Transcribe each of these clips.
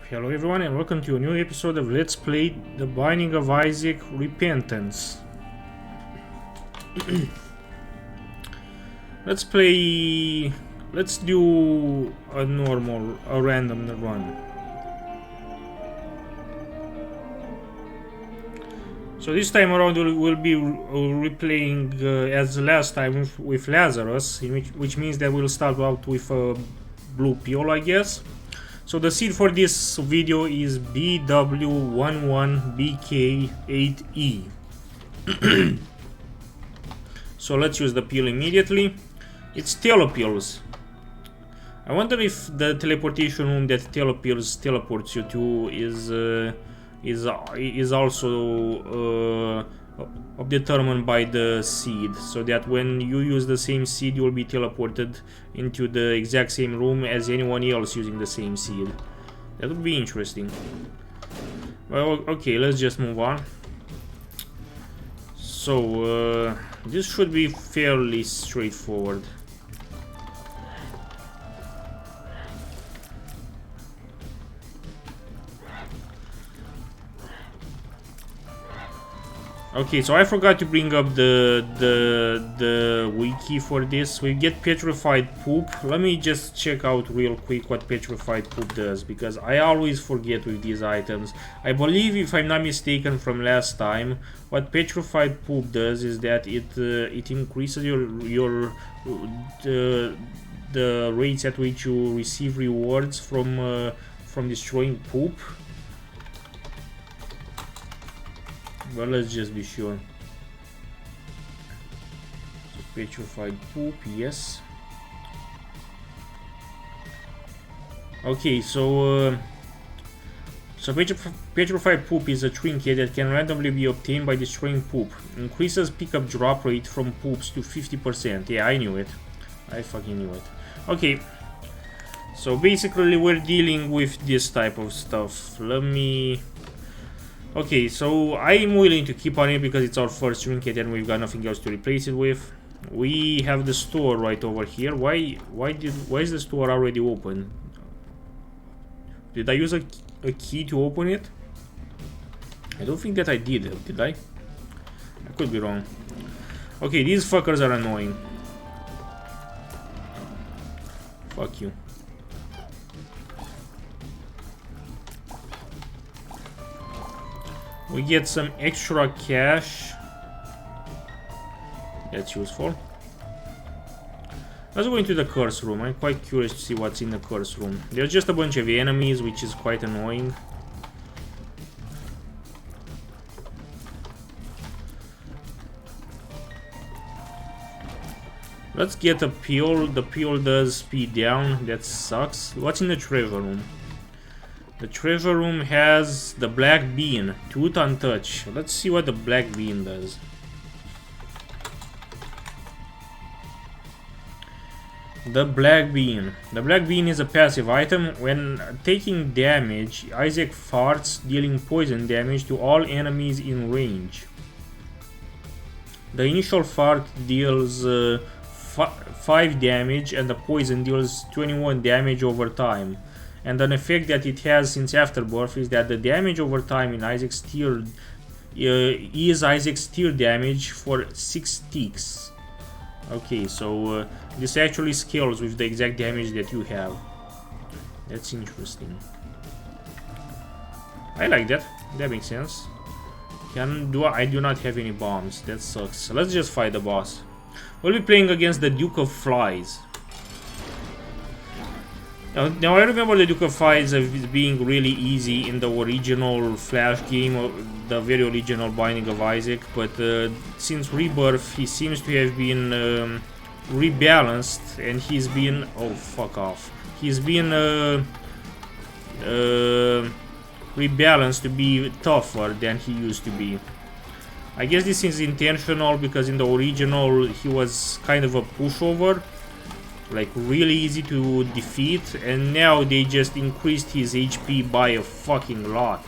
Hello everyone and welcome to a new episode of Let's Play The Binding of Isaac Repentance. Let's do a random run. So this time around we'll be replaying as last time with Lazarus, which means that we'll start out with a blue pill, I guess. So the seed for this video is BW11BK8E. So let's use the pill immediately. It's telepills. I wonder if the teleportation room that telepills teleports you to is also determined by the seed, so that when you use the same seed you will be teleported into the exact same room as anyone else using the same seed. That would be interesting. Well, okay, let's just move on. So this should be fairly straightforward. Okay, so I forgot to bring up the wiki for this. We get petrified poop. Let me just check out real quick what petrified poop does, because I always forget with these items. I believe, if I'm not mistaken from last time, what petrified poop does is that it increases the rates at which you receive rewards from destroying poop. Well, let's just be sure. So, petrified poop, yes. Okay, so petrified poop is a trinket that can randomly be obtained by destroying poop. Increases pickup drop rate from poops to 50%. Yeah, I knew it. I fucking knew it. Okay. So basically we're dealing with this type of stuff. Let me... Okay, so I'm willing to keep on it because it's our first trinket and we've got nothing else to replace it with. We have the store right over here. Why is the store already open? Did I use a key to open it? I don't think that I did I? I could be wrong. Okay, these fuckers are annoying. Fuck you. We get some extra cash. That's useful. Let's go into the curse room. I'm quite curious to see what's in the curse room. There's just a bunch of enemies, which is quite annoying. Let's get a pill. The pill does speed down. That sucks. What's in the Trevor room? The Trevor room has the black bean, tooth untouched. Let's see what the black bean does. The black bean. The black bean is a passive item. When taking damage, Isaac farts, dealing poison damage to all enemies in range. The initial fart deals 5 damage and the poison deals 21 damage over time. And an effect that it has since Afterbirth is that the damage over time in Isaac's tier is Isaac's tier damage for 6 ticks. Okay, so this actually scales with the exact damage that you have. That's interesting. I like that. That makes sense. I do not have any bombs. That sucks. So let's just fight the boss. We'll be playing against the Duke of Flies. Now I remember the Duke of Flies as being really easy in the original Flash game, the very original Binding of Isaac, but since Rebirth he seems to have been rebalanced, and he's been... oh, fuck off. He's been rebalanced to be tougher than he used to be. I guess this is intentional because in the original he was kind of a pushover, like really easy to defeat, and now they just increased his HP by a fucking lot.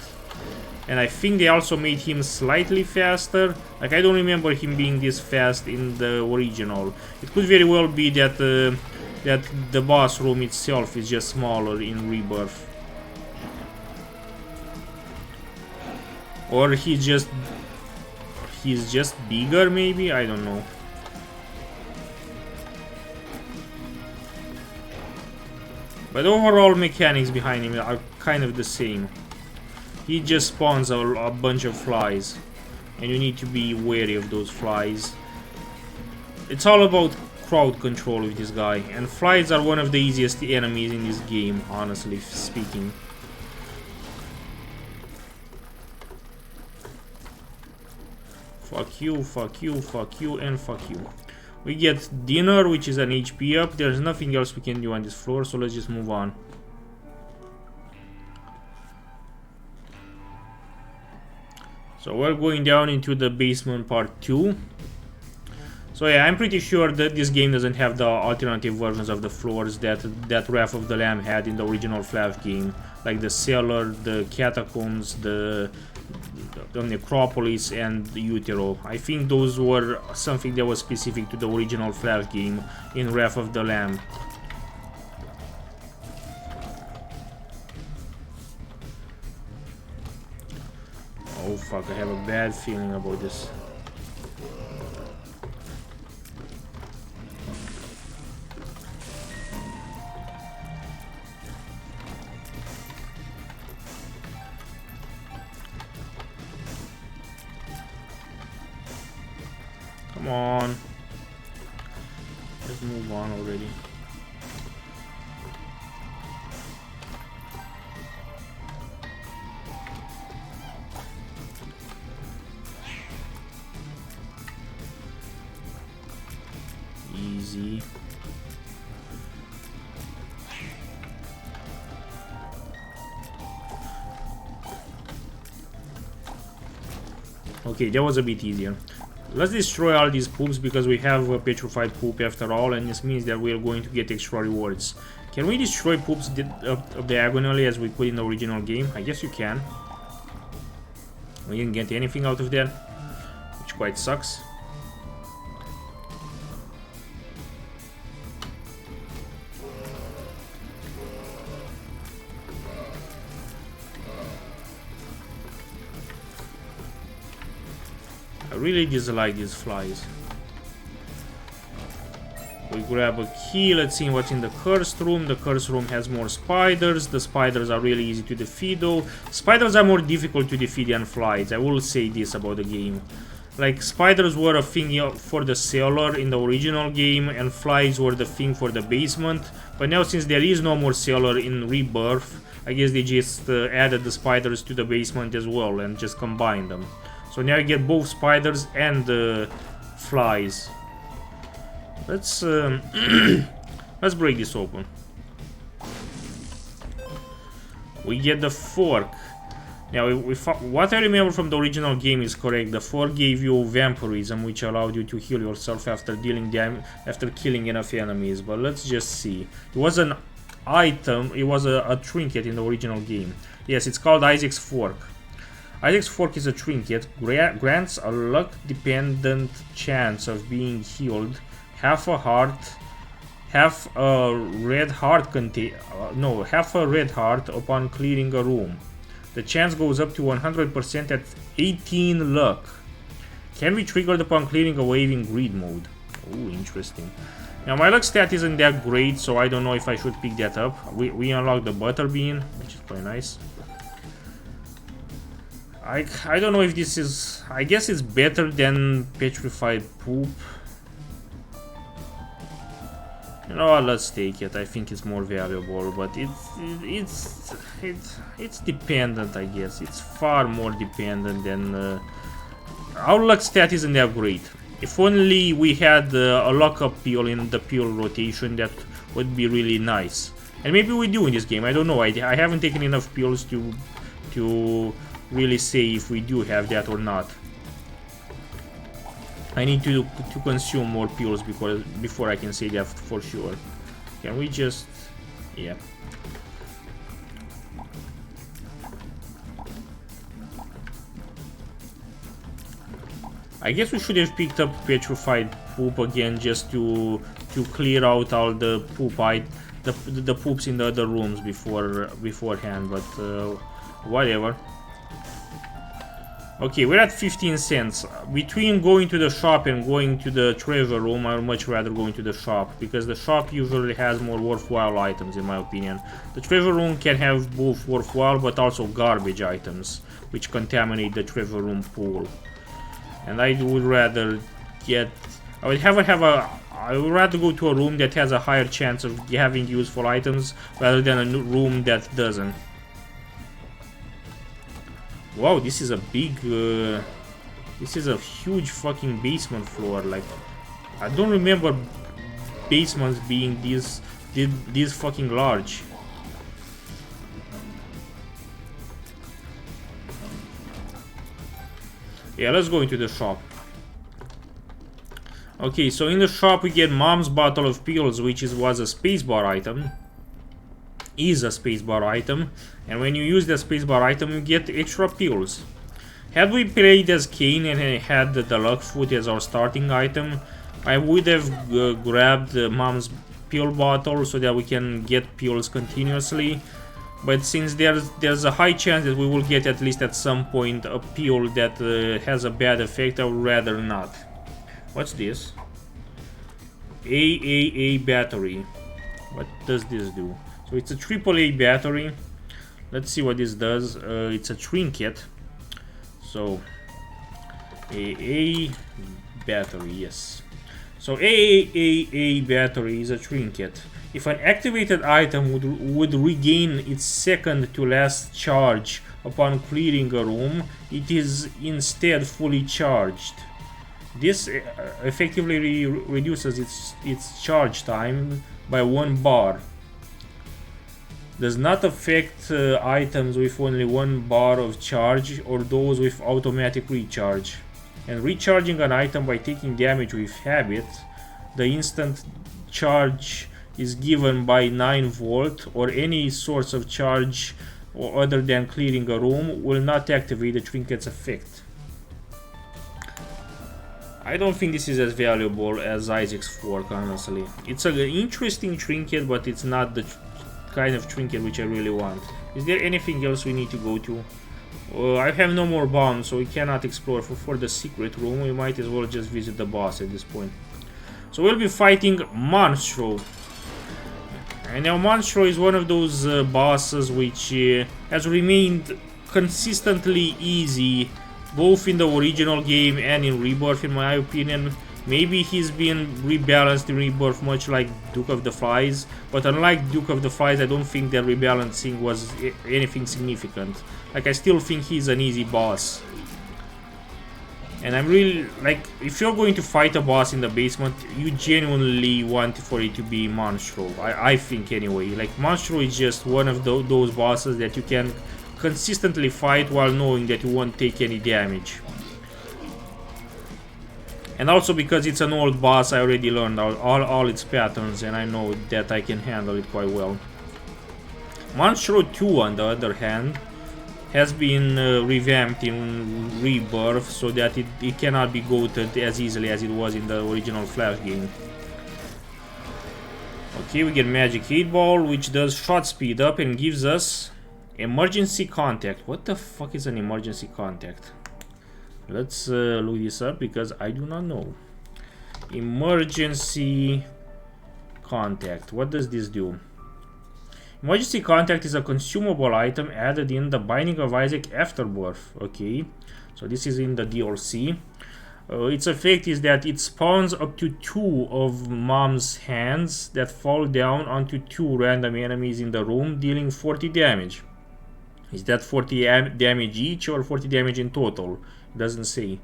And I think they also made him slightly faster. Like, I don't remember him being this fast in the original. It could very well be that that the boss room itself is just smaller in Rebirth. Or he's just bigger, maybe? I don't know. But overall mechanics behind him are kind of the same. He just spawns a bunch of flies, and you need to be wary of those flies. It's all about crowd control with this guy, and flies are one of the easiest enemies in this game, honestly speaking. Fuck you, fuck you, fuck you, and fuck you. We get dinner, which is an HP up. There's nothing else we can do on this floor, so let's just move on. So we're going down into the basement part 2. So yeah, I'm pretty sure that this game doesn't have the alternative versions of the floors that Wrath of the Lamb had in the original FLAF game. Like the cellar, the catacombs, the necropolis, and the utero. I think those were something that was specific to the original FLAF game in Wrath of the Lamb. Oh fuck, I have a bad feeling about this. Come on. Let's move on already. Easy. Okay, that was a bit easier. Let's destroy all these poops because we have a petrified poop after all, and this means that we're going to get extra rewards. Can we destroy poops up diagonally as we could in the original game? I guess you can. We didn't get anything out of that, which quite sucks. I really dislike these flies. We grab a key, let's see what's in the cursed room. The cursed room has more spiders. The spiders are really easy to defeat though. Spiders are more difficult to defeat than flies. I will say this about the game. Like, spiders were a thing for the cellar in the original game, and flies were the thing for the basement. But now, since there is no more cellar in Rebirth, I guess they just added the spiders to the basement as well and just combined them. So now you get both spiders and flies. Let's let's break this open. We get the fork. Now, what I remember from the original game is correct. The fork gave you vampirism, which allowed you to heal yourself after killing enough enemies. But let's just see. It was an item. It was a trinket in the original game. Yes, it's called Isaac's fork. Isaac's fork is a trinket, grants a luck-dependent chance of being healed, half a red heart upon clearing a room. The chance goes up to 100% at 18 luck. Can be triggered upon clearing a waving grid mode. Oh, interesting. Now my luck stat isn't that great, so I don't know if I should pick that up. We unlocked the butterbean, which is quite nice. I don't know if this is... I guess it's better than petrified poop. You know what, let's take it. I think it's more valuable, but it's dependent, I guess. It's far more dependent than... our luck stat isn't that great. If only we had a lock-up pill in the pill rotation, that would be really nice. And maybe we do in this game, I don't know. I haven't taken enough pills to really say if we do have that or not. I need to consume more pills before I can say that for sure. Can we just... yeah. I guess we should have picked up petrified poop again just to clear out all the poop the poops in the other rooms beforehand, but whatever. Okay, we're at 15 cents. Between going to the shop and going to the Trevor Room, I would much rather going to the shop, because the shop usually has more worthwhile items, in my opinion. The Trevor Room can have both worthwhile but also garbage items, which contaminate the Trevor Room pool. And I would rather get... I would rather go to a room that has a higher chance of having useful items, rather than a room that doesn't. Wow, this is a big, this is a huge fucking basement floor. Like, I don't remember basements being this fucking large. Yeah, let's go into the shop. Okay, so in the shop we get Mom's bottle of pills, which was a spacebar item. Is a spacebar item, and when you use the spacebar item you get extra pills. Had we played as Kane and had the deluxe food as our starting item, I would have grabbed Mom's pill bottle so that we can get pills continuously, but since there's a high chance that we will get at least at some point a pill that has a bad effect, I would rather not. What's this? AAA battery. What does this do? So it's a AAA battery. Let's see what this does. It's a trinket. So AA battery, yes. So AAA battery is a trinket. If an activated item would regain its second to last charge upon clearing a room, it is instead fully charged. This effectively reduces its charge time by 1 bar. Does not affect items with only 1 bar of charge or those with automatic recharge. And recharging an item by taking damage with habit, the instant charge is given by 9 volt or any source of charge or other than clearing a room will not activate the trinket's effect. I don't think this is as valuable as Isaac's fork, honestly. It's an interesting trinket, but it's not the kind of trinket which I really want. Is there anything else we need to go to? I have no more bombs, so we cannot explore for the secret room. We might as well just visit the boss at this point. So we'll be fighting Monstro. And now Monstro is one of those bosses which has remained consistently easy both in the original game and in Rebirth, in my opinion. Maybe he's been rebalanced in Rebirth, much like Duke of the Flies, but unlike Duke of the Flies, I don't think that rebalancing was anything significant. Like, I still think he's an easy boss. And I'm really, like, if you're going to fight a boss in the basement, you genuinely want for it to be Monstro. I think anyway. Like, Monstro is just one of those bosses that you can consistently fight while knowing that you won't take any damage. And also because it's an old boss, I already learned all its patterns, and I know that I can handle it quite well. Monstro 2, on the other hand, has been revamped in Rebirth so that it cannot be goated as easily as it was in the original Flash game. Okay, we get Magic 8 Ball, which does shot speed up and gives us emergency contact. What the fuck is an emergency contact? Let's look this up because I do not know. Emergency contact. What does this do? Emergency contact is a consumable item added in the Binding of Isaac Afterbirth. Okay, so this is in the DLC. Its effect is that it spawns up to 2 of Mom's hands that fall down onto 2 random enemies in the room, dealing 40 damage. Is that 40 damage each or 40 damage in total? It doesn't say.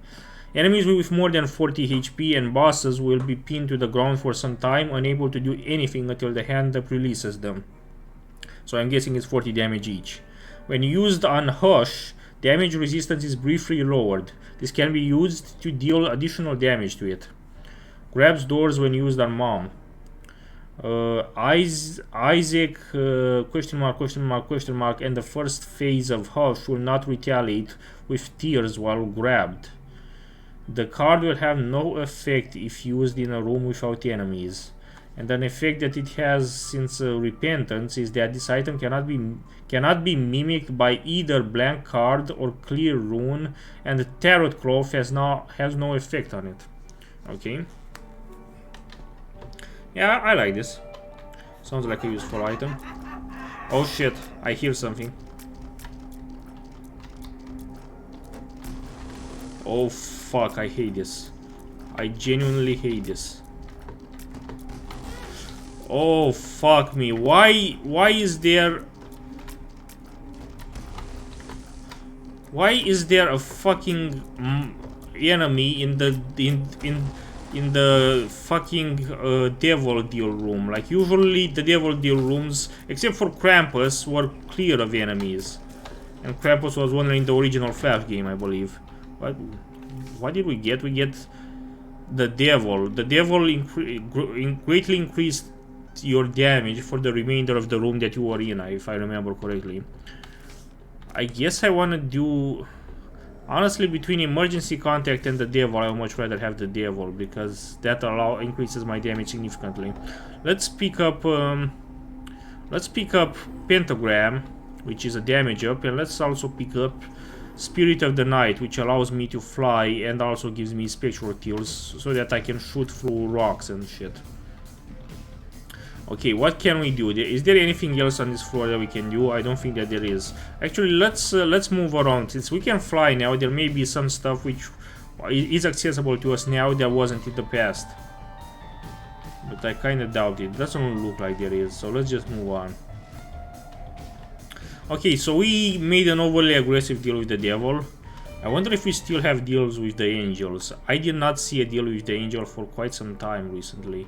Enemies with more than 40 HP and bosses will be pinned to the ground for some time, unable to do anything until the hand up releases them. So I'm guessing it's 40 damage each. When used on Hush, damage resistance is briefly lowered. This can be used to deal additional damage to it. Grabs doors when used on Mom. Isaac question mark and the first phase of Hush will not retaliate with tears while grabbed. The card will have no effect if used in a room without enemies. And an effect that it has since repentance is that this item cannot be mimicked by either blank card or clear rune, and the tarot cloth has no effect on it. Okay. Yeah, I like this. Sounds like a useful item. Oh shit, I hear something. Oh fuck, I hate this. I genuinely hate this. Oh fuck me. Why is there a fucking enemy in the fucking devil deal room? Like, usually the devil deal rooms, except for Krampus, were clear of enemies. And Krampus was one in the original Flash game, I believe. What did we get? We get the devil. The devil greatly increased your damage for the remainder of the room that you were in, if I remember correctly. I guess I want to do... Honestly, between emergency contact and the devil, I would much rather have the devil, because that increases my damage significantly. Let's pick up pentagram, which is a damage up, and let's also pick up Spirit of the Night, which allows me to fly and also gives me spectral kills so that I can shoot through rocks and shit. Okay, what can we do? Is there anything else on this floor that we can do? I don't think that there is. Actually, let's move around. Since we can fly now, there may be some stuff which is accessible to us now that wasn't in the past. But I kind of doubt it. Doesn't look like there is, so let's just move on. Okay, so we made an overly aggressive deal with the devil. I wonder if we still have deals with the angels. I did not see a deal with the angel for quite some time recently.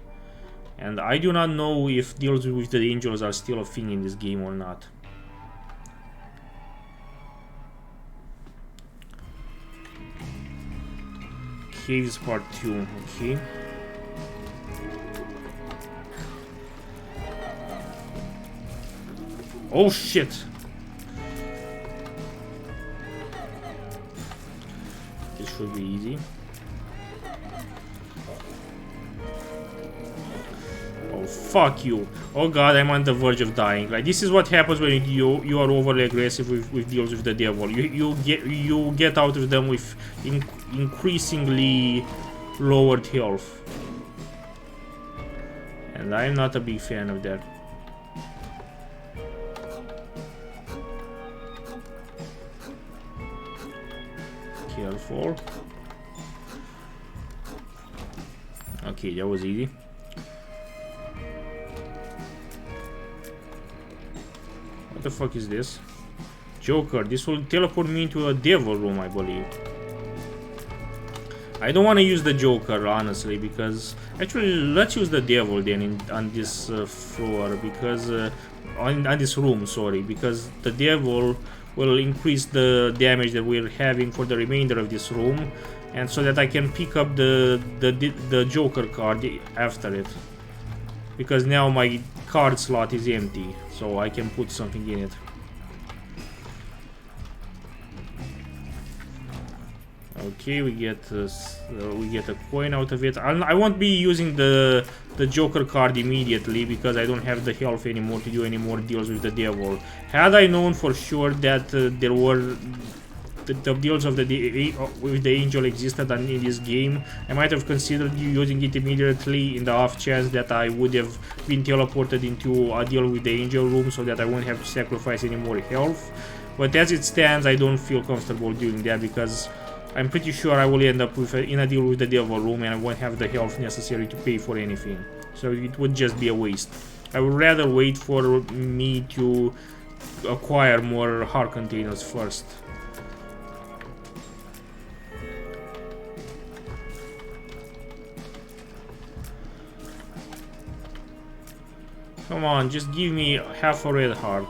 And I do not know if deals with the angels are still a thing in this game or not. Caves part 2, okay. Oh shit! This should be easy. Oh, fuck you. Oh god, I'm on the verge of dying. Like, this is what happens when you are overly aggressive with deals with the devil. You get out of them with increasingly lowered health. And I'm not a big fan of that. Careful. Okay, that was easy. What the fuck is this? Joker. This will teleport me into a devil room, I believe. I don't want to use the Joker, honestly, because... Actually, let's use the devil then on this floor, because... on this room, sorry, because the devil will increase the damage that we're having for the remainder of this room, and so that I can pick up the Joker card after it. Because now my card slot is empty, so I can put something in it. Okay, we get a coin out of it. I won't be using the Joker card immediately because I don't have the health anymore to do any more deals with the devil. Had I known for sure that there were the deals of with the angel existed in this game, I might have considered using it immediately in the off chance that I would have been teleported into a deal with the angel room so that I won't have to sacrifice any more health. But as it stands, I don't feel comfortable doing that because I'm pretty sure I will end up in a deal with the devil room and I won't have the health necessary to pay for anything. So it would just be a waste. I would rather wait for me to acquire more heart containers first. Come on, just give me half a red heart.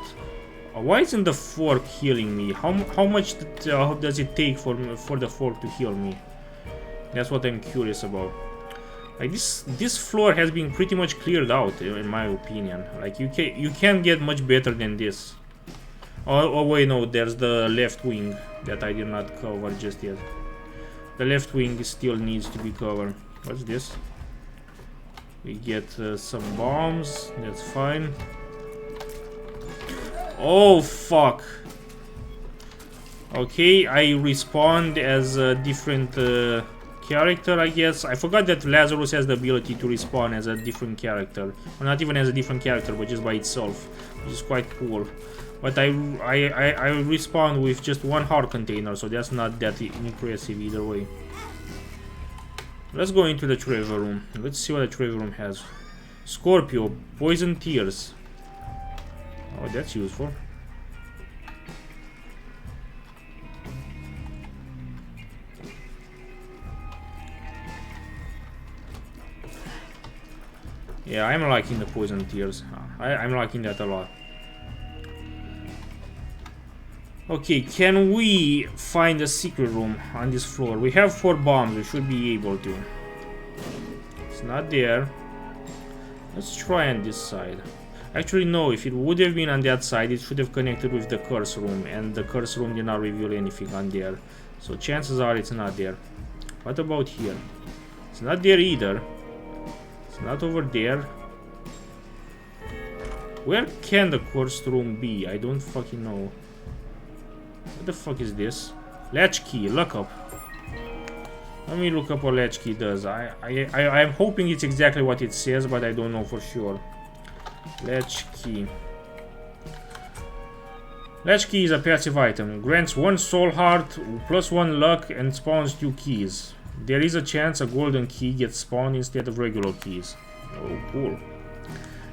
Why isn't the fork healing me? How much does it take for the fork to heal me? That's what I'm curious about. Like this floor has been pretty much cleared out, in my opinion. Like you can't get much better than this. Oh wait, no, there's the left wing that I did not cover just yet. The left wing still needs to be covered. What's this? We get some bombs, that's fine. Oh fuck. Okay, I respawned as a different character, I guess. I forgot that Lazarus has the ability to respawn as a different character. Or not even as a different character, but just by itself, which is quite cool. But I respawned with just one heart container, so that's not that impressive either way. Let's go into the Trevor Room. Let's see what the Trevor Room has. Scorpio, poison tears. Oh, that's useful. Yeah, I'm liking the poison tears. I'm liking that a lot. Okay, can we find a secret room on this floor? We have 4 bombs, we should be able to. It's not there. Let's try on this side. Actually, no, if it would have been on that side, it should have connected with the curse room, and the curse room did not reveal anything on there. So chances are it's not there. What about here? It's not there either. It's not over there. Where can the curse room be? I don't fucking know. What the fuck is this? Latch key, look up. Let me look up what latch key does. I'm hoping it's exactly what it says, but I don't know for sure. Latch key. Latch key is a passive item. Grants 1 soul heart, +1 luck, and spawns 2 keys. There is a chance a golden key gets spawned instead of regular keys. Oh, cool.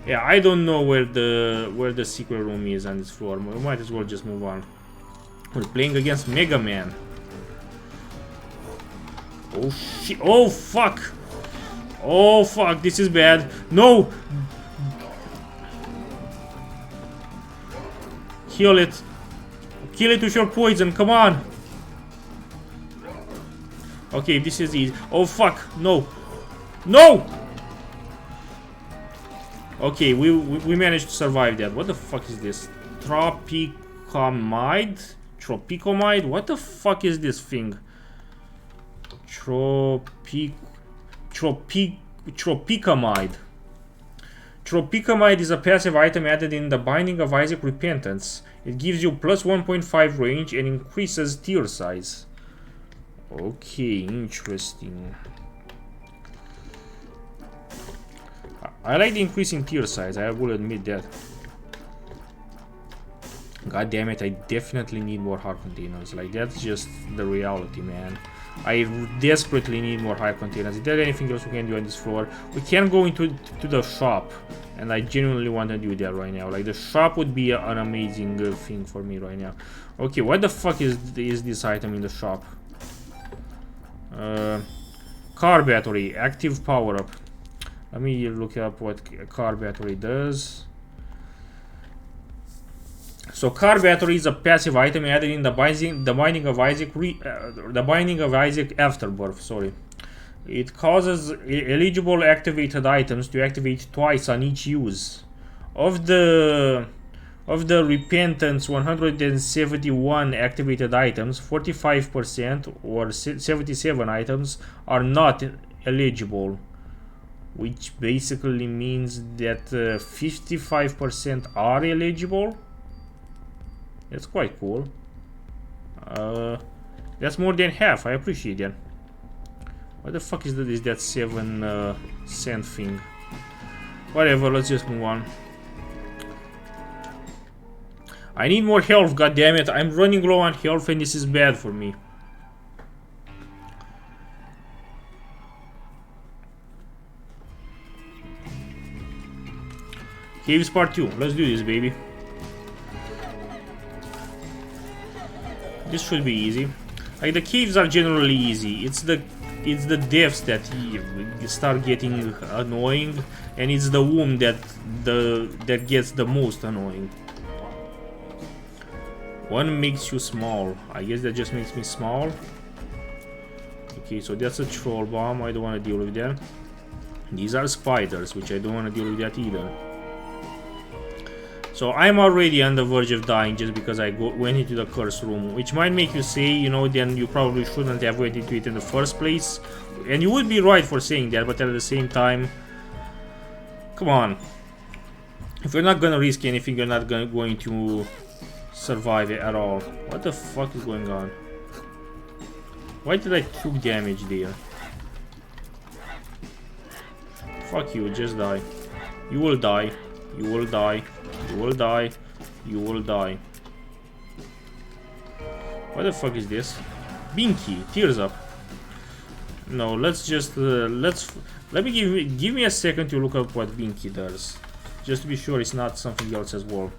Yeah, I don't know where the secret room is on this floor. We might as well just move on. We're playing against Mega Man. Oh shit! Oh fuck! Oh fuck! This is bad. No! Kill it! Kill it with your poison! Come on! Okay, this is easy. Oh fuck! No! No! Okay, we managed to survive that. What the fuck is this? Tropicamide? Tropicamide? What the fuck is this thing? Tropicamide. Tropicamide is a passive item added in the Binding of Isaac Repentance. It gives you plus 1.5 range and increases tear size. Okay, interesting. I like the increase in tear size, I will admit that. God damn it, I definitely need more heart containers. Like, that's just the reality, man. I desperately need more heart containers. Is there anything else we can do on this floor? We can go into the shop, and I genuinely want to do that right now. Like, the shop would be an amazing thing for me right now. Okay, what the fuck is this item in the shop? Car battery, active power up. Let me look up what a car battery does. So car battery is a passive item added in the Binding of Isaac Afterbirth. Sorry, it causes eligible activated items to activate twice on each use. Of the Repentance 171 activated items, 45% or 77 items are not eligible, which basically means that 55% are eligible. That's quite cool. That's more than half. I appreciate that. What the fuck is that? Is that 7 cent thing? Whatever, let's just move on. I need more health, goddammit. I'm running low on health and this is bad for me. Caves part 2. Let's do this, baby. This should be easy. Like, the caves are generally easy. It's the depths that start getting annoying, and it's the womb that gets the most annoying. One makes you small. I guess that just makes me small. Okay, so that's a troll bomb. I don't want to deal with that. These are spiders, which I don't want to deal with that either. So I'm already on the verge of dying just because I went into the curse room, which might make you say, you know, then you probably shouldn't have went into it in the first place. And you would be right for saying that, but at the same time, Come on. If you're not gonna risk anything, you're not going to survive it at all. What the fuck is going on? Why did I took damage there? Fuck you, just die. You will die. You will die. You will die. You will die. What the fuck is this? Binky, tears up. No, let's just let me give me a second to look up what Binky does, just to be sure it's not something else as well.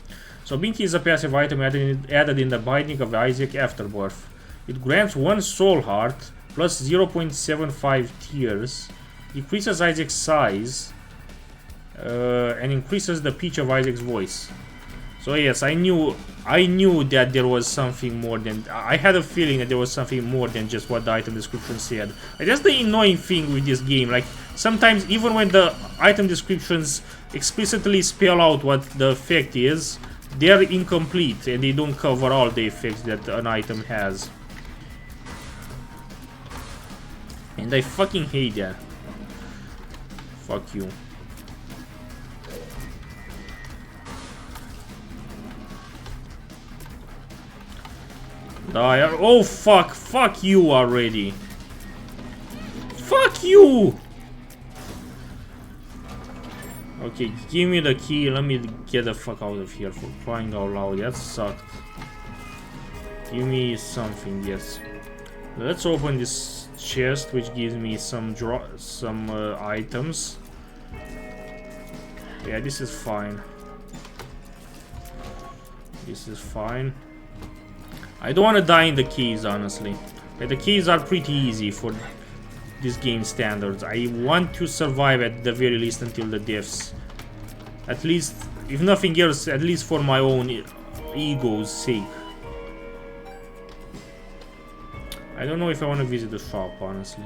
So Binky is a passive item added in the Binding of Isaac Afterbirth. It grants 1 soul heart plus 0.75 tears, decreases Isaac's size, and increases the pitch of Isaac's voice. So yes, I knew that there was something more than... I had a feeling that there was something more than just what the item description said. And that's the annoying thing with this game. Like, sometimes even when the item descriptions explicitly spell out what the effect is, they're incomplete and they don't cover all the effects that an item has. And I fucking hate that. Fuck you. Die. Oh fuck, fuck you already. Fuck you! Okay, give me the key, let me get the fuck out of here, for crying out loud. That sucked. Give me something, yes. Let's open this chest, which gives me some items. Yeah, this is fine. This is fine. I don't want to die in the keys, honestly. Like, the keys are pretty easy for this game standards. I want to survive at the very least until the deaths. At least, if nothing else, at least for my own ego's sake. I don't know if I want to visit the shop, honestly.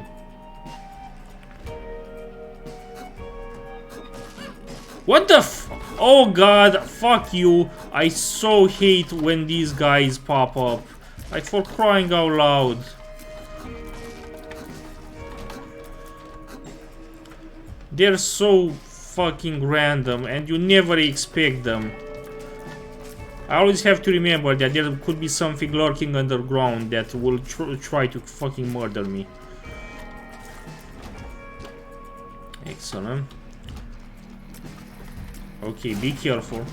What the f... Oh god, fuck you. I so hate when these guys pop up. Like, for crying out loud. They're so fucking random and you never expect them. I always have to remember that there could be something lurking underground that will try to fucking murder me. Excellent. Okay, be careful.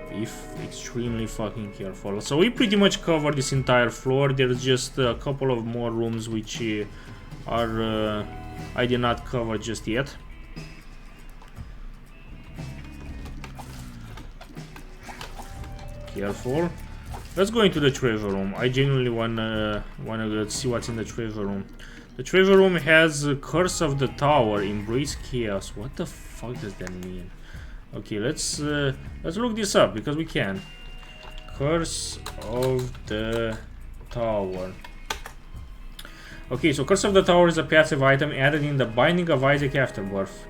Be extremely fucking careful. So we pretty much covered this entire floor. There's just a couple of more rooms which are I did not cover just yet. Careful. Let's go into the Trevor Room. I genuinely wanna see what's in the Trevor Room. The Trevor Room has Curse of the Tower, Embrace Chaos. What the fuck does that mean? Okay, let's look this up because we can. Curse of the Tower. Okay, so Curse of the Tower is a passive item added in the Binding of Isaac Afterbirth.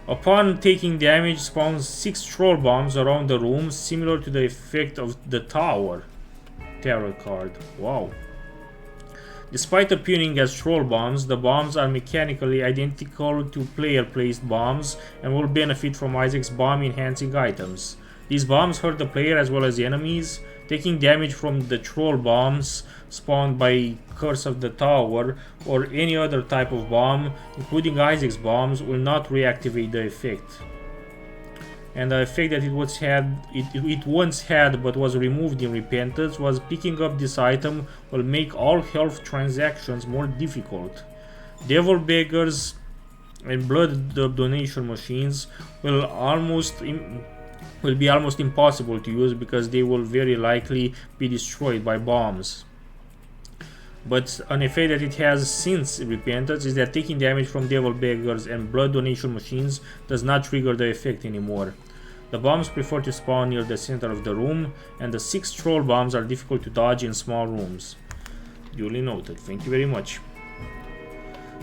Upon taking damage, spawns 6 troll bombs around the room, similar to the effect of the Tower. Tarot card. Wow. Despite appearing as troll bombs, the bombs are mechanically identical to player-placed bombs and will benefit from Isaac's bomb-enhancing items. These bombs hurt the player as well as the enemies. Taking damage from the troll bombs spawned by Curse of the Tower or any other type of bomb, including Isaac's bombs, will not reactivate the effect. And the effect that it once had but was removed in Repentance was picking up this item will make all health transactions more difficult. Devil Beggars and blood donation machines will be almost impossible to use because they will very likely be destroyed by bombs. But an effect that it has since Repentance is that taking damage from Devil Beggars and blood donation machines does not trigger the effect anymore. The bombs prefer to spawn near the center of the room, and the 6 troll bombs are difficult to dodge in small rooms. Duly noted, thank you very much.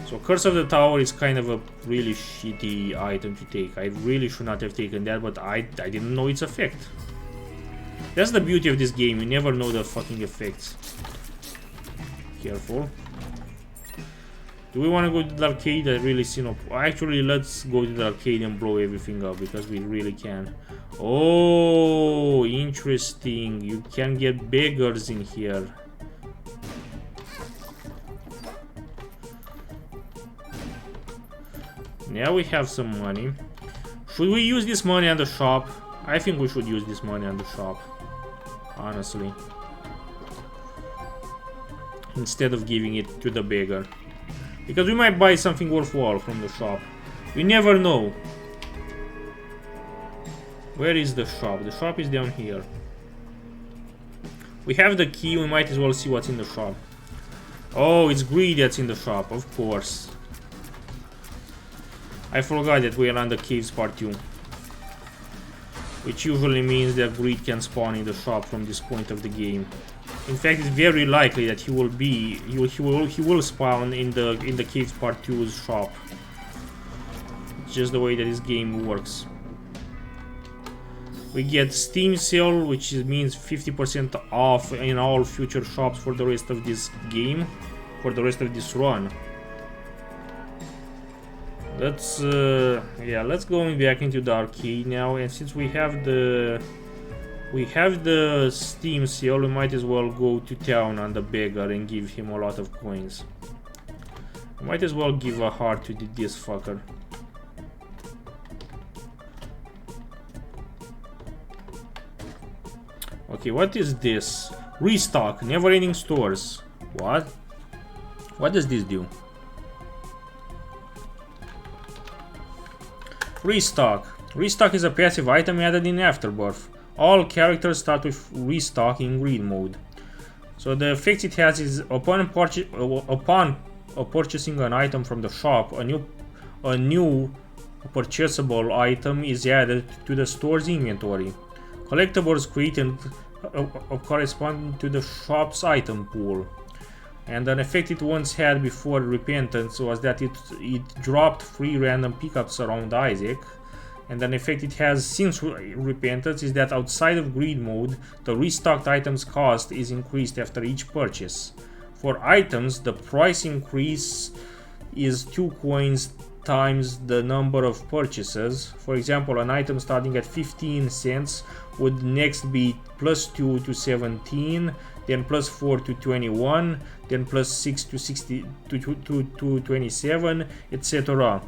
So Curse of the Tower is kind of a really shitty item to take. I really should not have taken that, but I didn't know its effect. That's the beauty of this game, you never know the fucking effects. Careful. Do we want to go to the arcade? I really see no... Actually, let's go to the arcade and blow everything up, because we really can. Oh, interesting. You can get beggars in here. Now we have some money. Should we use this money on the shop? I think we should use this money on the shop. Honestly. Instead of giving it to the beggar. Because we might buy something worthwhile from the shop. We never know. Where is the shop? The shop is down here. We have the key, we might as well see what's in the shop. Oh, it's greed that's in the shop, of course. I forgot that we are on the caves part 2. Which usually means that greed can spawn in the shop from this point of the game. In fact, it's very likely that he will spawn in the caves part 2's shop. It's just the way that this game works. We get Steam sale, which means 50% off in all future shops for the rest of this game, for the rest of this run. Let's let's go back into the arcade now, and since we have the Steam sale, we might as well go to town on the beggar and give him a lot of coins. Might as well give a heart to this fucker. Okay, what is this? Restock, never-ending stores. What? What does this do? Restock. Restock is a passive item added in Afterbirth. All characters start with restock in greed mode. So the effect it has is upon purchasing an item from the shop, a new purchasable item is added to the store's inventory. Collectibles created correspond to the shop's item pool. And an effect it once had before Repentance was that it dropped free random pickups around Isaac. And an effect it has since Repentance is that outside of greed mode, the restocked items cost is increased after each purchase. For items, the price increase is 2 coins times the number of purchases. For example, an item starting at 15 cents would next be +2 to 17, then +4 to 21, then +6 to 60 to 27, etc.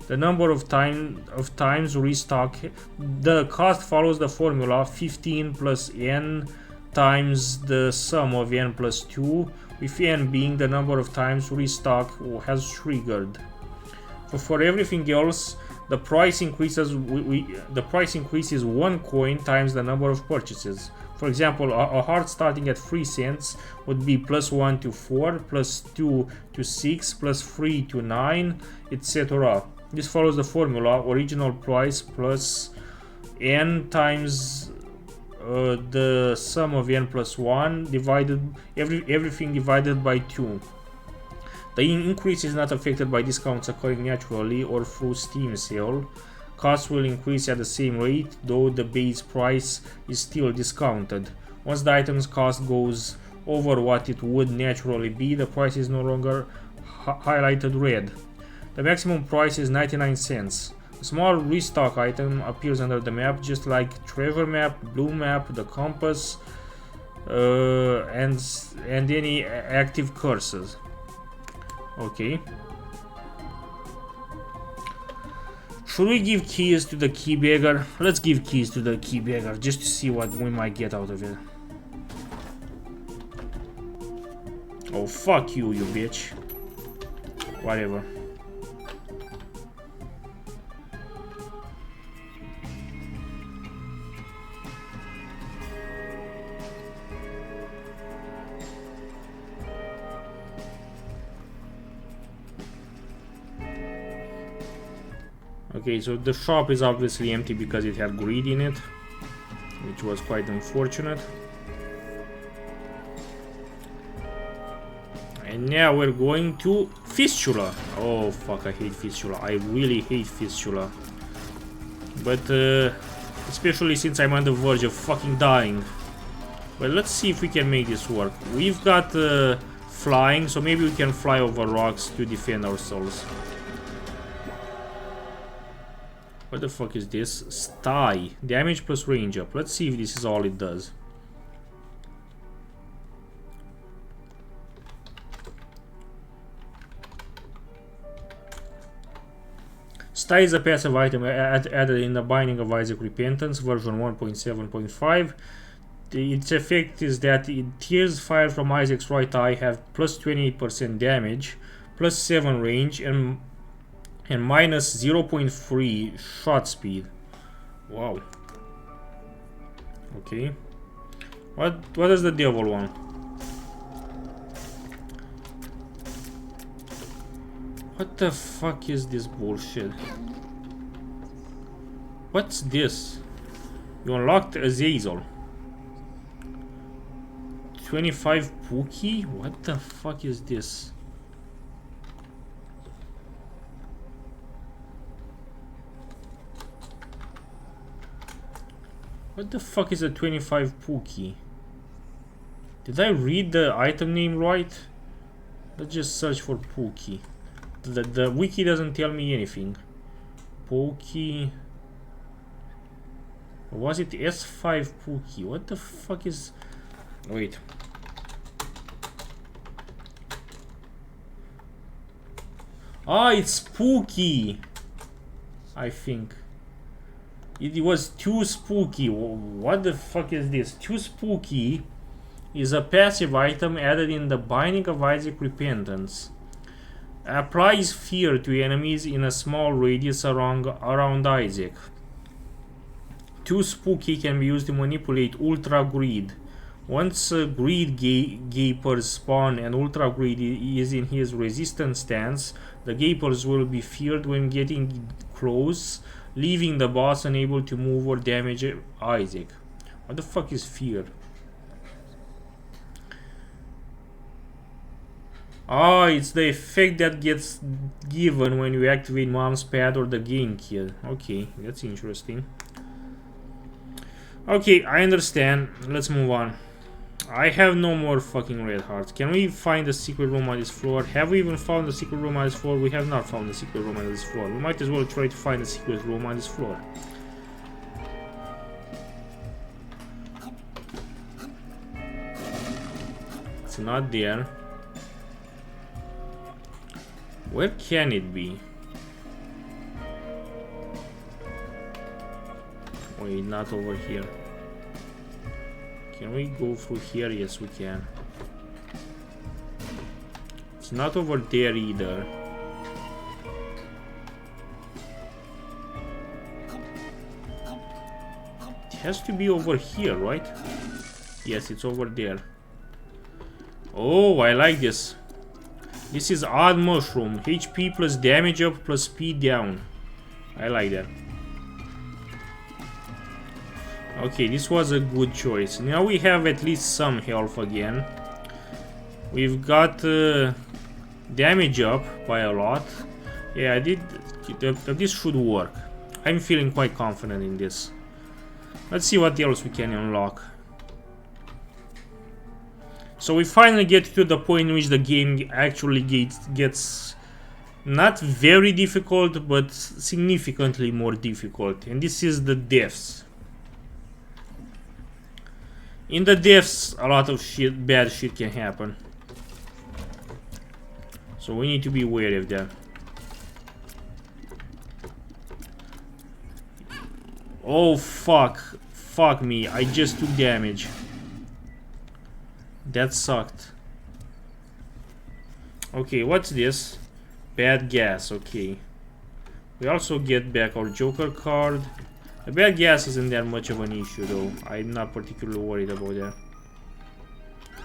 The number of times restock, the cost follows the formula 15 plus n times the sum of n plus 2, with n being the number of times restock has triggered. For everything else, the price increases. The price increase is 1 coin times the number of purchases. For example, a heart starting at 3 cents would be +1 to 4, +2 to 6, +3 to 9, etc. This follows the formula original price plus n times the sum of n plus 1 divided everything divided by 2. The increase is not affected by discounts occurring naturally or through Steam sale. Costs will increase at the same rate, though the base price is still discounted. Once the item's cost goes over what it would naturally be, the price is no longer highlighted red. The maximum price is 99 cents. A small restock item appears under the map, just like Trevor map, Blue map, the compass, and any active curses. Okay. Should we give keys to the key beggar? Let's give keys to the key beggar just to see what we might get out of it. Oh, fuck you, you bitch. Whatever. Okay, so the shop is obviously empty because it had greed in it, which was quite unfortunate. And now we're going to Fistula. Oh fuck, I hate Fistula. I really hate Fistula. But especially since I'm on the verge of fucking dying. Well, let's see if we can make this work. We've got flying, so maybe we can fly over rocks to defend ourselves. What the fuck is this? Sty. Damage plus range up. Let's see if this is all it does. Sty is a passive item added in the Binding of Isaac Repentance version 1.7.5. Its effect is that tears fired from Isaac's right eye have plus 28% damage, plus 7 range, and minus 0.3 shot speed. Wow. Okay. What does the devil want? What the fuck is this bullshit? What's this? You unlocked Azazel. 25 Pookie? What the fuck is this? What the fuck is a 25 Pookie? Did I read the item name right? Let's just search for Pookie. The wiki doesn't tell me anything. Pookie. Or was it S5 Pookie? What the fuck is... Wait. Ah, it's spooky. I think. It was too spooky. What the fuck is this? Too spooky is a passive item added in the Binding of Isaac Repentance. Applies fear to enemies in a small radius around Isaac. Too spooky can be used to manipulate Ultra Greed. Once Greed Gapers spawn and Ultra Greed is in his resistance stance, the Gapers will be feared when getting close, leaving the boss unable to move or damage Isaac. What the fuck is fear? Ah, it's the effect that gets given when you activate Mom's Pad or the Game Kit. Okay, that's interesting. Okay, I understand. Let's move on. I have no more fucking red hearts. Can we find the secret room on this floor? Have we even found the secret room on this floor? We have not found the secret room on this floor. We might as well try to find the secret room on this floor. It's not there. Where can it be? Wait, not over here. Can we go through here? Yes, we can. It's not over there either. It has to be over here, right? Yes, it's over there. Oh, I like this. This is odd mushroom. HP plus damage up plus speed down. I like that. Okay, this was a good choice. Now we have at least some health again. We've got damage up by a lot. Yeah, this should work. I'm feeling quite confident in this. Let's see what else we can unlock. So we finally get to the point in which the game actually gets not very difficult, but significantly more difficult. And this is the deaths. In the deaths, a lot of bad shit can happen. So we need to be wary of that. Oh fuck. Fuck me, I just took damage. That sucked. Okay, what's this? Bad gas, okay. We also get back our Joker card. The bad gas isn't that much of an issue though. I'm not particularly worried about that.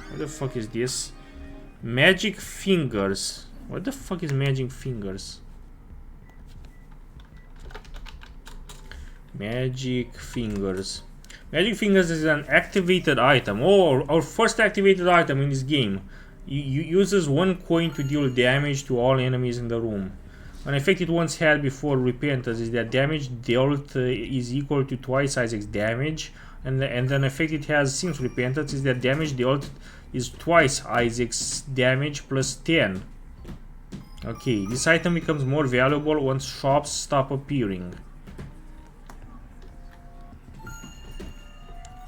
What the fuck is this? Magic fingers. What the fuck is magic fingers? Magic fingers. Magic fingers is an activated item. Oh, our first activated item in this game. Uses 1 coin to deal damage to all enemies in the room. An effect it once had before Repentance is that damage dealt is equal to twice Isaac's damage, and an effect it has since Repentance is that damage dealt is twice Isaac's damage plus 10. Okay, this item becomes more valuable once shops stop appearing.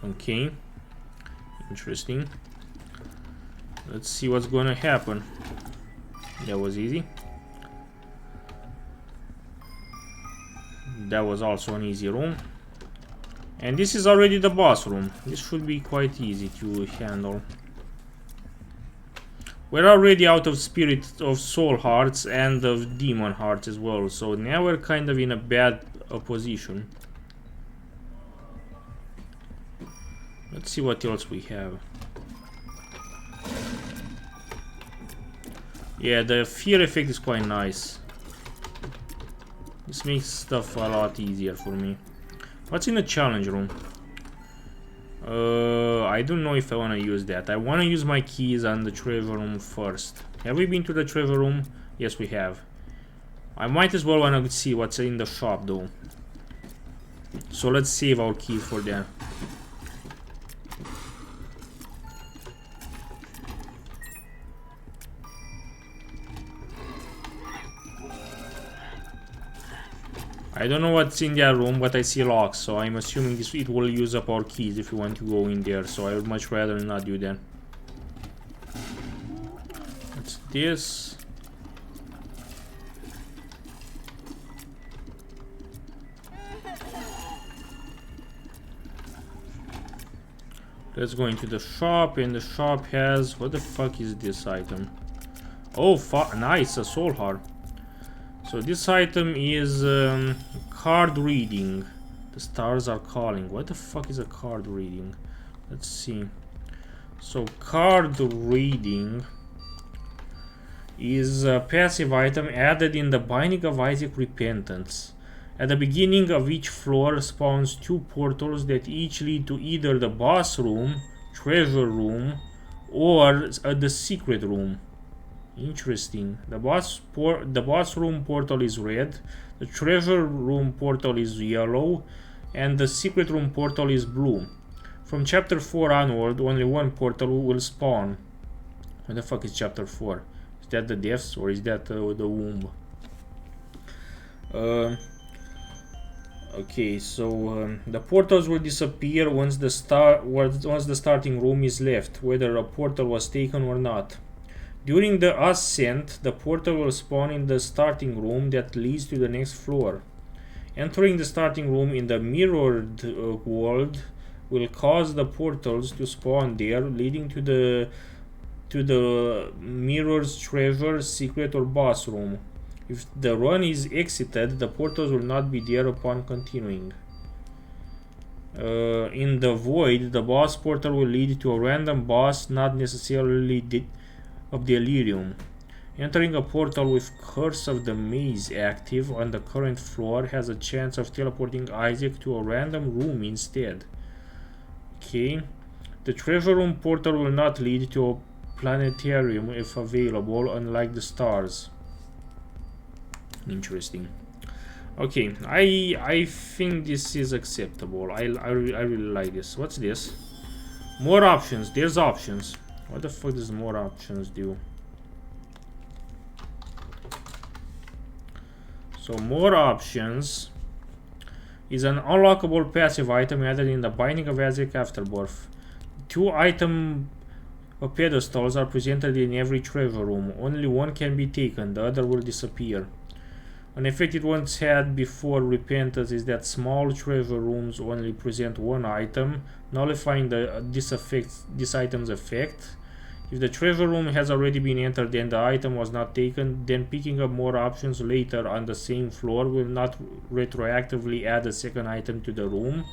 Okay, interesting. Let's see what's gonna happen. That was easy. That was also an easy room. And this is already the boss room. This should be quite easy to handle. We're already out of spirit of soul hearts and of demon hearts as well, so now we're kind of in a bad position. Let's see what else we have. Yeah, the fear effect is quite nice. This makes stuff a lot easier for me. What's in the challenge room? I don't know if I want to use that. I want to use my keys on the Trevor Room first. Have we been to the Trevor Room? Yes, we have. I might as well want to see what's in the shop though. So let's save our key for that. I don't know what's in that room, but I see locks, so I'm assuming it will use up our keys if we want to go in there, so I would much rather not do that. What's this? Let's go into the shop, and the shop has... what the fuck is this item? Oh, nice, a soul heart. So this item is card reading. The stars are calling. What the fuck is a card reading? Let's see. So card reading is a passive item added in the Binding of Isaac Repentance. At the beginning of each floor spawns 2 portals that each lead to either the boss room, treasure room, or the secret room. Interesting. The boss room portal is red, the treasure room portal is yellow, and the secret room portal is blue. From chapter 4 onward, only one portal will spawn. What the fuck is chapter 4? Is that the deaths or is that the womb? Okay, so the portals will disappear once the starting room is left, whether a portal was taken or not. During the ascent, the portal will spawn in the starting room that leads to the next floor. Entering the starting room in the mirrored world will cause the portals to spawn there, leading to the mirror's treasure, secret, or boss room. If the run is exited, the portals will not be there upon continuing. In the void, the boss portal will lead to a random boss, not necessarily of Delirium. Entering a portal with Curse of the Maze active on the current floor has a chance of teleporting Isaac to a random room instead. Okay. The treasure room portal will not lead to a planetarium if available, unlike the stars. Interesting. Okay, I think this is acceptable. I really like this. What's this? More options. There's options. What the fuck does more options do? So more options is an unlockable passive item added in the Binding of Isaac Afterbirth. 2 item pedestals are presented in every treasure room. Only one can be taken, the other will disappear. An effect it once had before Repentance is that small treasure rooms only present 1 item, nullifying this item's effect. If the treasure room has already been entered and the item was not taken, then picking up more options later on the same floor will not retroactively add a second item to the room.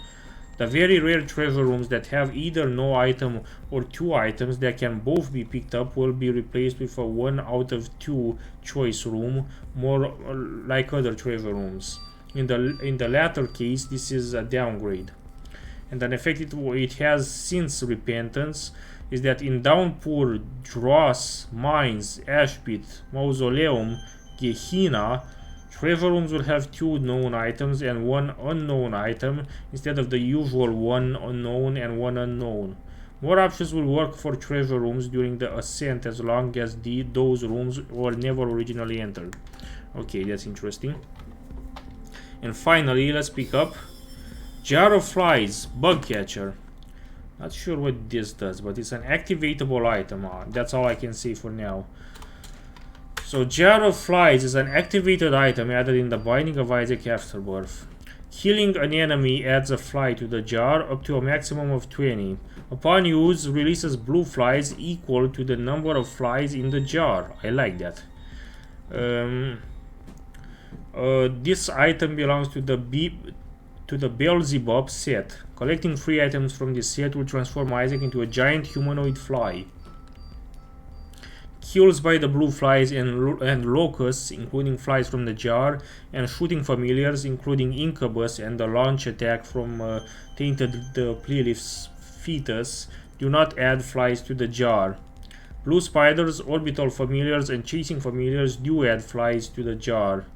The very rare treasure rooms that have either no item or 2 items that can both be picked up will be replaced with a 1 out of 2 choice room, more like other treasure rooms. In the latter case, this is a downgrade. And an effect it has since Repentance is that in Downpour, Dross, Mines, Ashpit, Mausoleum, Gehenna, treasure rooms will have 2 known items and 1 unknown item instead of the usual 1 unknown and 1 unknown. More options will work for treasure rooms during the ascent as long as those rooms were never originally entered. Okay, that's interesting. And finally, let's pick up Jar of Flies, Bug Catcher. Not sure what this does, but it's an activatable item. That's all I can say for now. So Jar of Flies is an activated item added in the Binding of Isaac Afterbirth. Killing an enemy adds a fly to the jar up to a maximum of 20. Upon use, releases blue flies equal to the number of flies in the jar. I like that. This item belongs to the Beelzebub set. Collecting free items from this set will transform Isaac into a giant humanoid fly. Kills by the blue flies and locusts, including flies from the jar, and shooting familiars, including incubus and the launch attack from Tainted the Polyphemus fetus, do not add flies to the jar. Blue spiders, orbital familiars, and chasing familiars do add flies to the jar.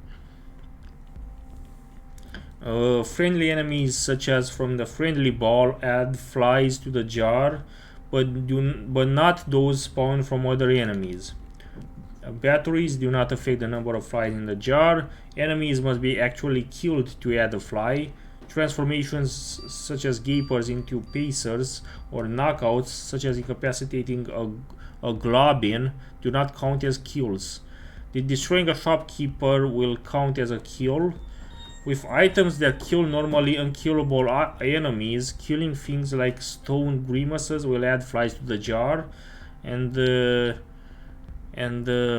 Friendly enemies such as from the friendly ball add flies to the jar, but not those spawned from other enemies. Batteries do not affect the number of flies in the jar. Enemies must be actually killed to add a fly. Transformations such as gapers into pacers or knockouts such as incapacitating a globin do not count as kills. Destroying a shopkeeper will count as a kill. With items that kill normally unkillable enemies, killing things like stone grimaces will add flies to the jar. And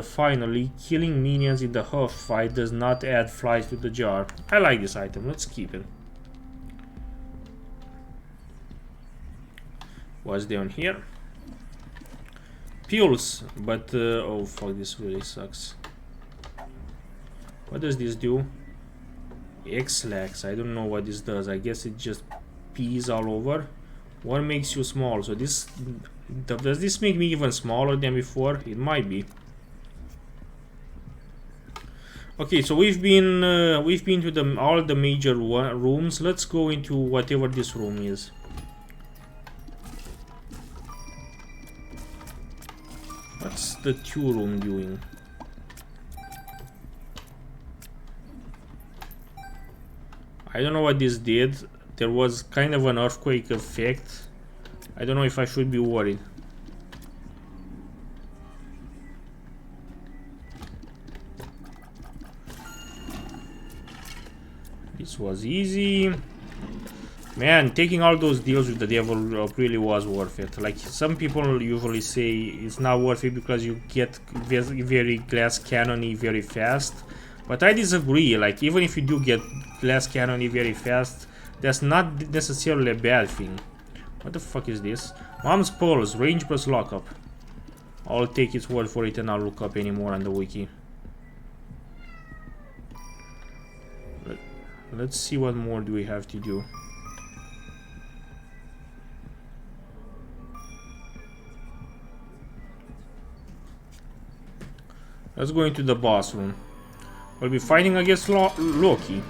finally, killing minions in the huff fight does not add flies to the jar. I like this item, let's keep it. What's down here? Pills, but oh fuck, this really sucks. What does this do? X-lax, I don't know what this does. I guess it just pees all over. What makes you small? So this, does this make me even smaller than before? It might be. Okay, so we've been to all the major rooms. Let's go into whatever this room is. What's the 2 room doing? I don't know what this did. There was kind of an earthquake effect. I don't know if I should be worried. This was easy. Man, taking all those deals with the devil really was worth it. Like, some people usually say it's not worth it because you get very glass cannony very fast. But I disagree. Like, even if you do get glass cannony very fast, that's not necessarily a bad thing. What the fuck is this? Mom's Pearls, range plus lockup. I'll take its word for it and I'll look up anymore on the wiki. Let's see what more do we have to do. Let's go into the boss room. We'll be fighting against Loki.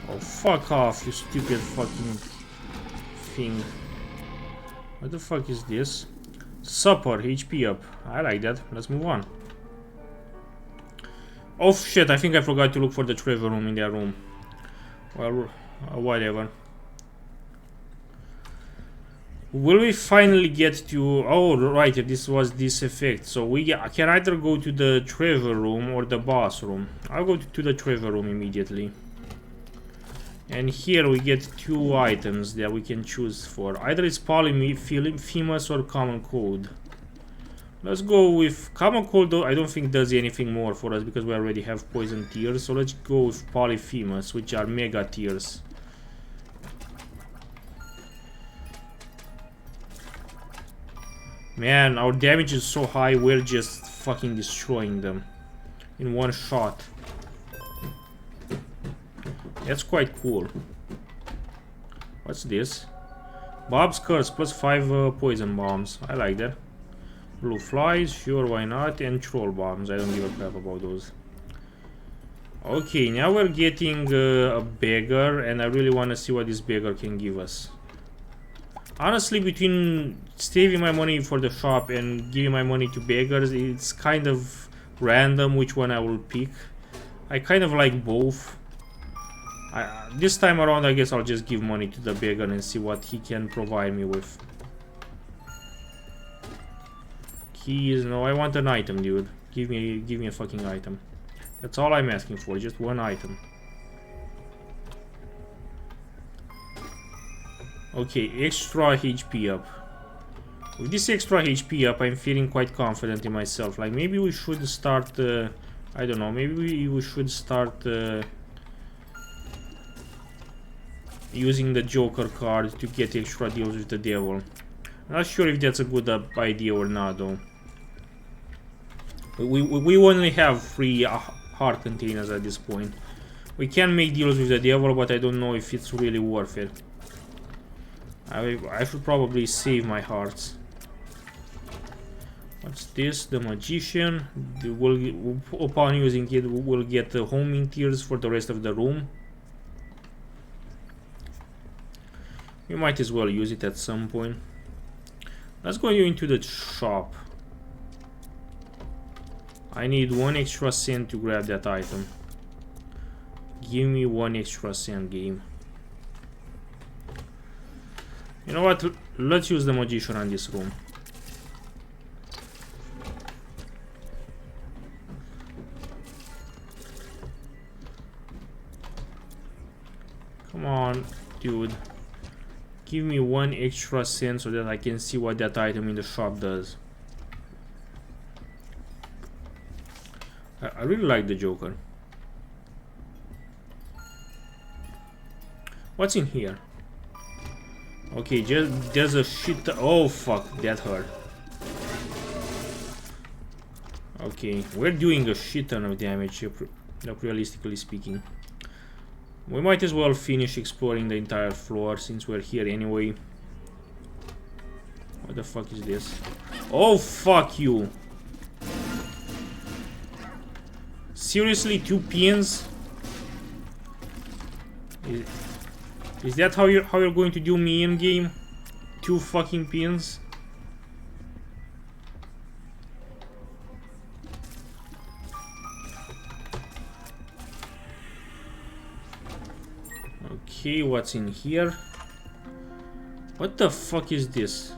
Oh, fuck off, you stupid fucking thing. What the fuck is this? Supper, HP up. I like that. Let's move on. Oh shit, I think I forgot to look for the Trevor Room in that room. Well, whatever. Will we finally get to... Oh, right, this was this effect. So we can either go to the Trevor Room or the boss room. I'll go to the Trevor Room immediately. And here we get 2 items that we can choose for. Either it's polyphemus or common cold. Let's go with common cold, though I don't think does anything more for us because we already have poison tears. So let's go with polyphemus, which are mega tears. Man, our damage is so high, we're just fucking destroying them in one shot. That's quite cool. What's this? Bob's Curse plus 5 poison bombs. I like that. Blue flies, sure, why not? And troll bombs. I don't give a crap about those. Okay, now we're getting a beggar, and I really want to see what this beggar can give us. Honestly, between saving my money for the shop and giving my money to beggars, it's kind of random which one I will pick. I kind of like both. This time around, I guess I'll just give money to the beggar and see what he can provide me with. Keys, no, I want an item, dude. Give me a fucking item. That's all I'm asking for, just one item. Okay, extra HP up. With this extra HP up, I'm feeling quite confident in myself. Like, maybe we should start, I don't know, maybe we should start using the Joker card to get extra deals with the devil. I'm not sure if that's a good idea or not, though. We only have 3 heart containers at this point. We can make deals with the devil, but I don't know if it's really worth it. I should probably save my hearts. What's this? The magician. Upon using it, we'll get the homing tears for the rest of the room. We might as well use it at some point. Let's go into the shop. I need 1 extra cent to grab that item. Give me 1 extra cent, game. You know what? Let's use the magician on this room. Come on, dude. Give me 1 extra cent so that I can see what that item in the shop does. I really like the Joker. What's in here? Okay, just there's a shit. Oh fuck, that hurt. Okay, we're doing a shit ton of damage, realistically speaking. We might as well finish exploring the entire floor since we're here anyway. What the fuck is this? Oh fuck you! Seriously, 2 pins? Is that how you're going to do me in game? 2 fucking pins? Okay, what's in here? What the fuck is this?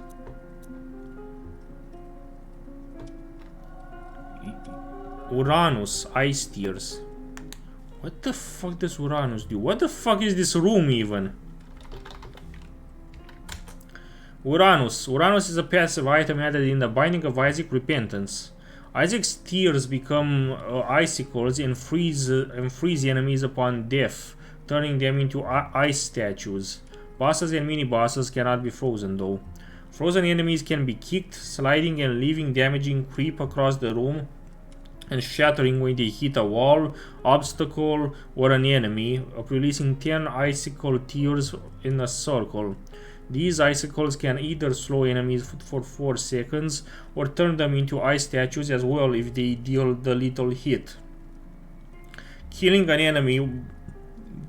Uranus, ice tears. What the fuck does Uranus do? What the fuck is this room even? Uranus. Uranus is a passive item added in the Binding of Isaac Repentance. Isaac's tears become icicles and freeze enemies upon death, turning them into ice statues. Bosses and mini-bosses cannot be frozen though. Frozen enemies can be kicked, sliding and leaving damaging creep across the room and shattering when they hit a wall, obstacle, or an enemy, releasing 10 icicle tears in a circle. These icicles can either slow enemies for 4 seconds or turn them into ice statues as well if they deal the lethal hit. Killing an enemy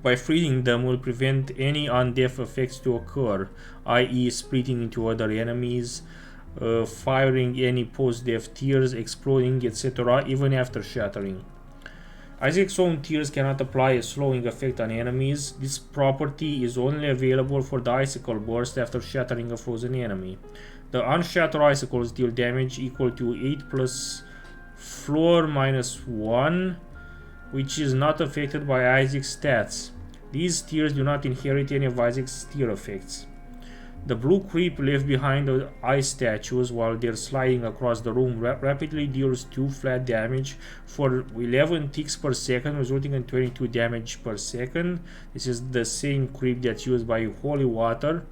by freezing them will prevent any undeath effects to occur, i.e. splitting into other enemies, firing any post-death tears, exploding, etc. even after shattering. Isaac's own tears cannot apply a slowing effect on enemies. This property is only available for the icicle burst after shattering a frozen enemy. The unshattered icicles deal damage equal to 8 plus floor minus 1, which is not affected by Isaac's stats. These tears do not inherit any of Isaac's tear effects. The blue creep left behind the ice statues while they're sliding across the room rapidly deals 2 flat damage for 11 ticks per second, resulting in 22 damage per second. This is the same creep that's used by holy water.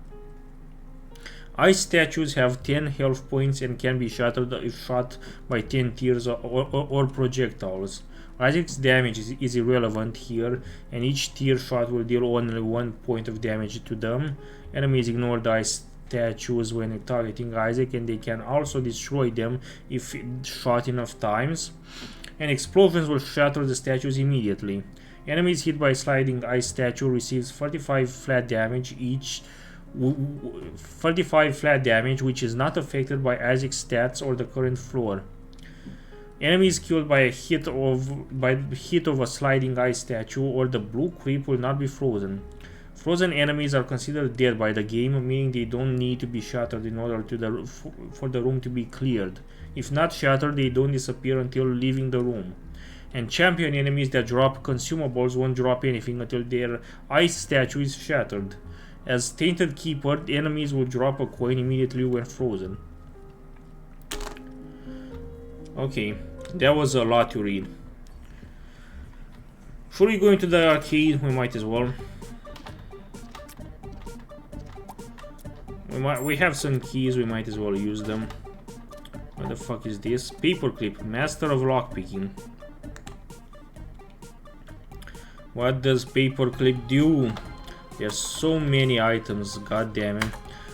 Ice statues have 10 health points and can be shattered if shot by 10 tears or projectiles. Isaac's damage is irrelevant here, and each tier shot will deal only 1 point of damage to them. Enemies ignore the ice statues when targeting Isaac, and they can also destroy them if shot enough times. And explosions will shatter the statues immediately. Enemies hit by a sliding ice statue receives 35 flat damage each. 35 flat damage, which is not affected by Isaac's stats or the current floor. Enemies killed by a hit of a sliding ice statue or the blue creep will not be frozen. Frozen enemies are considered dead by the game, meaning they don't need to be shattered in order for the room to be cleared. If not shattered, they don't disappear until leaving the room. And champion enemies that drop consumables won't drop anything until their ice statue is shattered. As Tainted Keeper, the enemies will drop a coin immediately when frozen. Okay, that was a lot to read. Should we go into the arcade? We might as well. We have some keys, we might as well use them. What the fuck is this? Paperclip, Master of Lockpicking. What does paperclip do? There's so many items, god damn it.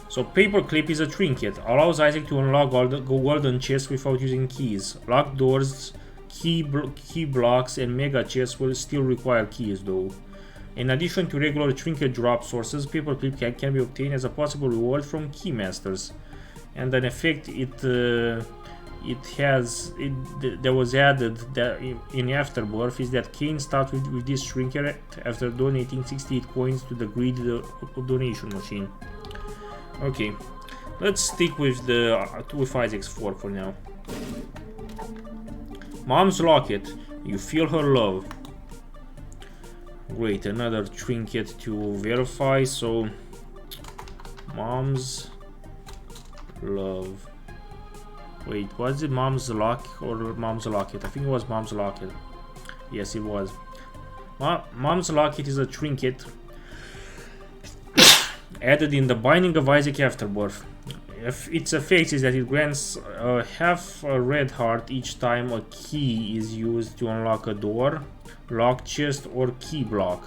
So paperclip is a trinket. Allows Isaac to unlock all the golden chests without using keys. Locked doors, key blocks, and mega chests will still require keys though. In addition to regular trinket drop sources, paperclip can be obtained as a possible reward from keymasters. And an effect that was added in Afterbirth is that Kane starts with this trinket after donating 68 coins to the greedy donation machine. Okay, let's stick with Isaac's fork for now. Mom's locket. You feel her love. Great, another trinket to verify. So, Mom's love. Wait, was it Mom's lock or Mom's locket? I think it was Mom's locket. Yes, it was. Mom's locket is a trinket added in the Binding of Isaac Afterbirth. Its effect is that it grants half a red heart each time a key is used to unlock a door, locked chest, or key block.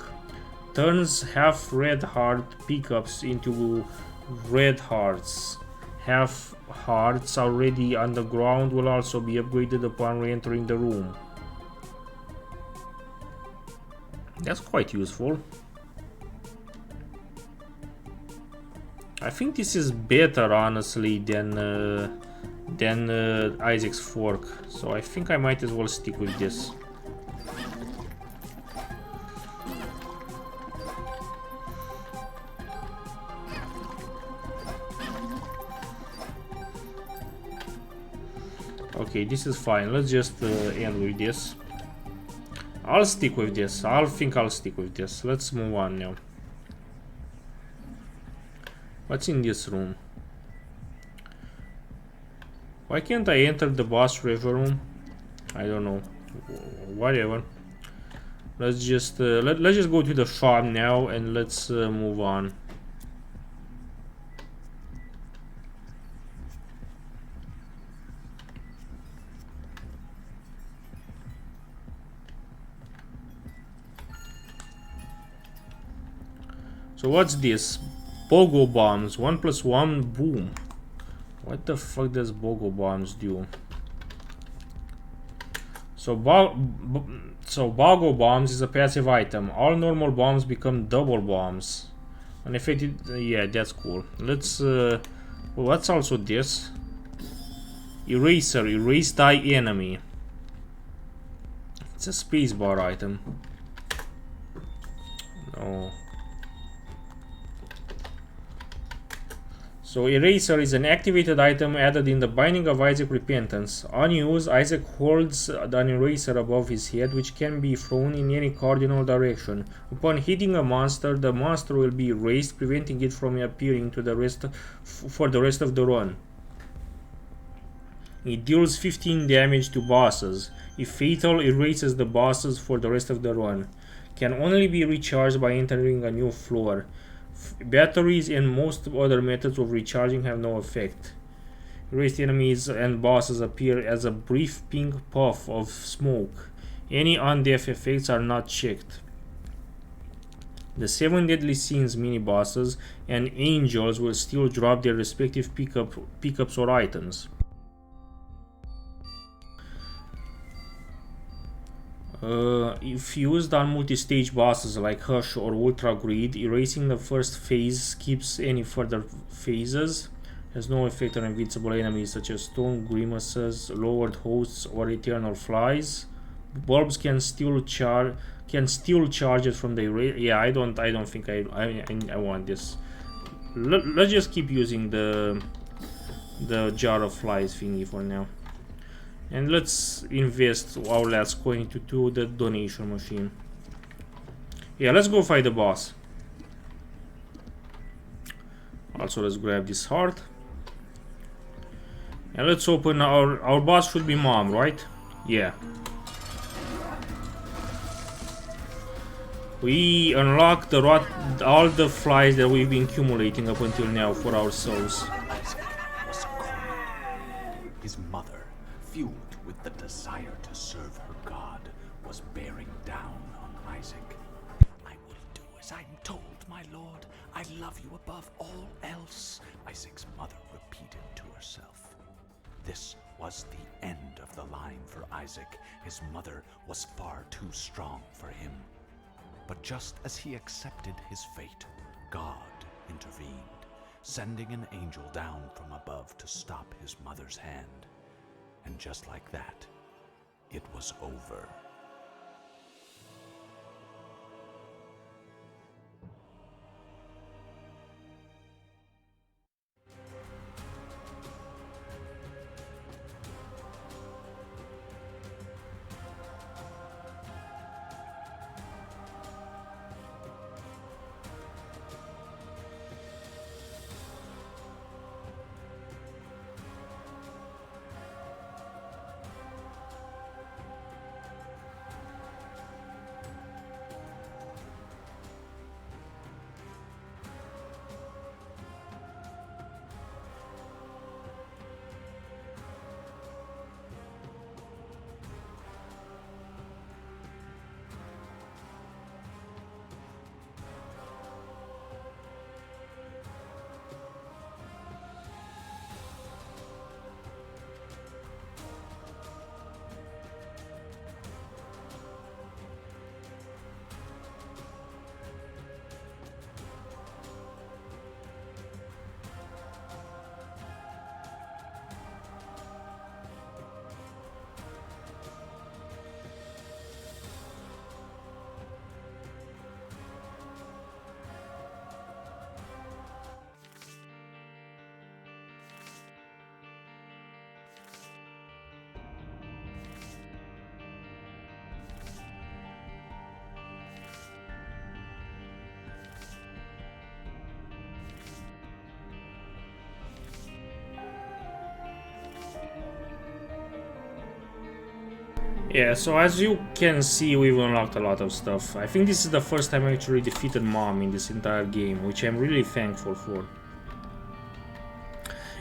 Turns half red heart pickups into red hearts. Half hearts already underground will also be upgraded upon re-entering the room. That's quite useful. I think this is better, honestly, than Isaac's fork. So I think I might as well stick with this. Okay, this is fine. Let's just end with this. I'll stick with this. I'll stick with this. Let's move on now. What's in this room? Why can't I enter the boss Trevor Room? I don't know. Whatever. Let's just go to the shop now and let's move on. So what's this? Pogo bombs, 1+1, boom. What the fuck does Pogo bombs do? So Pogo bombs is a passive item. All normal bombs become double bombs. And if it, yeah, that's cool. Let's what's also this? Eraser, erase die enemy. It's a spacebar item. No. So Eraser is an activated item added in the Binding of Isaac Repentance. Unused, Isaac holds an eraser above his head, which can be thrown in any cardinal direction. Upon hitting a monster, the monster will be erased, preventing it from appearing for the rest of the run. It deals 15 damage to bosses. If fatal, erases the bosses for the rest of the run. Can only be recharged by entering a new floor. Batteries and most other methods of recharging have no effect. Erased enemies and bosses appear as a brief pink puff of smoke. Any undeath effects are not checked. The 7 deadly sins mini-bosses and angels will still drop their respective pickups or items. If used on multi-stage bosses like Hush or Ultra Greed, erasing the first phase skips any further phases. Has no effect on invincible enemies such as Storm Grimaces, Lowered Hosts, or Eternal Flies. Bulbs can still charge it from the erase. Yeah, I don't think I want this. Let's just keep using the Jar of Flies thingy for now. And let's invest our last coin to the donation machine. Yeah, let's go fight the boss. Also, let's grab this heart. And let's open our boss should be Mom, right? Yeah. We unlock all the flies that we've been accumulating up until now for ourselves. His mother, fueled with the desire to serve her God, was bearing down on Isaac. I will do as I'm told, my lord. I love you above all else, Isaac's mother repeated to herself. This was the end of the line for Isaac. His mother was far too strong for him. But just as he accepted his fate, God intervened, sending an angel down from above to stop his mother's hand. And just like that, it was over. Yeah, so as you can see, we've unlocked a lot of stuff. I think this is the first time I actually defeated Mom in this entire game, which I'm really thankful for.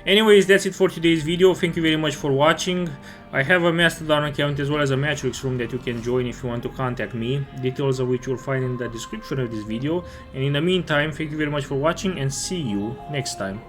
Anyways, that's it for today's video. Thank you very much for watching. I have a Mastodon account as well as a Matrix room that you can join if you want to contact me, details of which you'll find in the description of this video. And in the meantime, thank you very much for watching and see you next time.